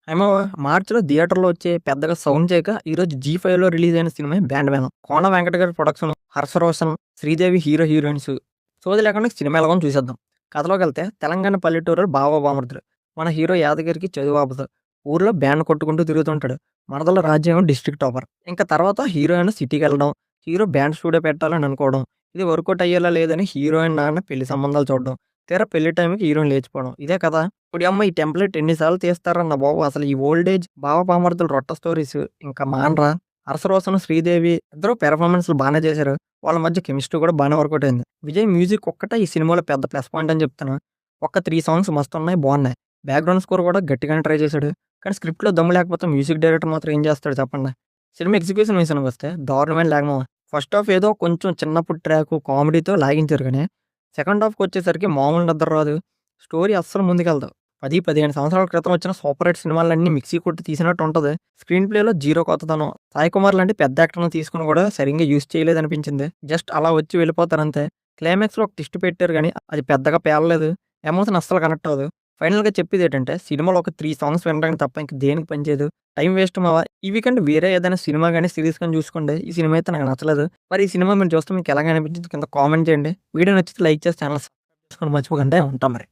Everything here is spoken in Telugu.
ఏమో మార్చ్‌లో థియేటర్‌లో వచ్చే పెద్దగా సౌండ్ చేయక ఈరోజు జీ5లో రిలీజ్ అయిన సినిమా 'బ్యాండ్ మేళం'. కోన వెంకట గారి ప్రొడక్షన్, హర్ష రోషన్, శ్రీదేవి హీరోయిన్స్. సోది లేకుండా సినిమా ఎలాగోని చూసేద్దాం. కథలోకెళ్తే తెలంగాణ పల్లెటూరులో బావ బామర్దులు. మన హీరో యాదగిరికి చదువు అవ్వదు. ఊర్లో బ్యాండ్ కొట్టుకుంటూ తిరుగుతుంటాడు. మరదల రాజ్యం డిస్ట్రిక్ట్ టాపర్. ఇంకా తర్వాత హీరోయిన్ సిటీకెళ్ళడం, హీరో బ్యాండ్ స్టూడియో పెట్టాలని అనుకోవడం. ఇది వర్కౌట్ అయ్యేలా లేదని హీరోయిన్ నాన్న పెళ్లి సంబంధాలు చూడడం. తీరా పెళ్లి టైంకి హీరోయిన్ లేచిపోవడం. ఇదే కదా! ఓడియమ్మ! ఈ టెంప్లేట్ ఎన్ని సార్లు తీస్తారన్న బాబు! అసలు ఈ ఓల్డ్ ఏజ్ బావ బామర్దుల రొట్ట స్టోరీస్ ఇంకా మానరా? 'హర్షరోషన్', 'శ్రీదేవి' ఇద్దరు పెర్ఫార్మన్స్‌లు బానే చేశారు. వాళ్ళ మధ్య కెమిస్ట్రీ కూడా బానే వర్కౌట్ అయింది. విజయ్ మ్యూజిక్ ఒక్కటే ఈ సినిమాలో పెద్ద ప్లస్ పాయింట్ అని చెప్తాను. ఒక్క 3 సాంగ్స్ మస్తున్నాయి, బావున్నాయి. బ్యాక్‌గ్రౌండ్ స్కోర్ కూడా గట్టిగానే ట్రై చేశాడు. కానీ స్క్రిప్ట్‌లో దమ్ము లేకపోతే మ్యూజిక్ డైరెక్టర్ మాత్రం ఏం చేస్తాడు చెప్పండి? సినిమా ఎగ్జిక్యూషన్ విషయానికొస్తే దారుణమైన ల్యాగ్ మామ. ఫస్ట్ హాఫ్ ఏదో కొంచెం చిన్నప్పుడు ట్రాకు, కామెడీతో లాగించారు గానీ, సెకండ్ హాఫ్‌కొచ్చేసరికి మామూలు నిద్ర రాదు. స్టోరీ అస్సలు ముందుకెళ్ళదు. 10, 15 సంవత్సరాల క్రితం వచ్చిన సూపర్ హిట్ సినిమాలన్నీ మిక్సీ కొట్టి తీసినట్టు ఉంటది. స్క్రీన్ ప్లేలో జీరో కొత్తదనం. సాయి కుమార్ లాంటి పెద్ద యాక్టర్‌ని తీసుకొని కూడా సరింగా యూజ్ చేయలేదనిపించింది. జస్ట్ అలా వచ్చి వెళ్ళిపోతారంతే. క్లైమాక్స్‌లో ఒక ట్విస్ట్ పెట్టారు గానీ, అది పెద్దగా పేలలేదు. ఎమోషన్ అస్సలు కనెక్ట్ అవ్వదు. ఫైనల్‌గా చెప్పేదేటంటే, సినిమాలో ఒక 3 సాంగ్స్ వినడానికి తప్ప ఇంక దేనికి పనిచేయదు. టైం వేస్ట్ మావ. ఈ వీకెండ్ వేరే ఏదైనా సినిమా గాని, సీరీస్ గాని చూసుకోండి. ఈ సినిమా అయితే నాకు నచ్చలేదు. మరి ఈ సినిమా మీరు చూస్తే మీకు ఎలాగ అనిపించింది కింద కామెంట్ చేయండి. వీడియో నచ్చితే లైక్ చేసి ఛానల్ సబ్స్క్రైబ్ చేసుకోవడం మర్చిపోకండి. ఉంటాం మరి.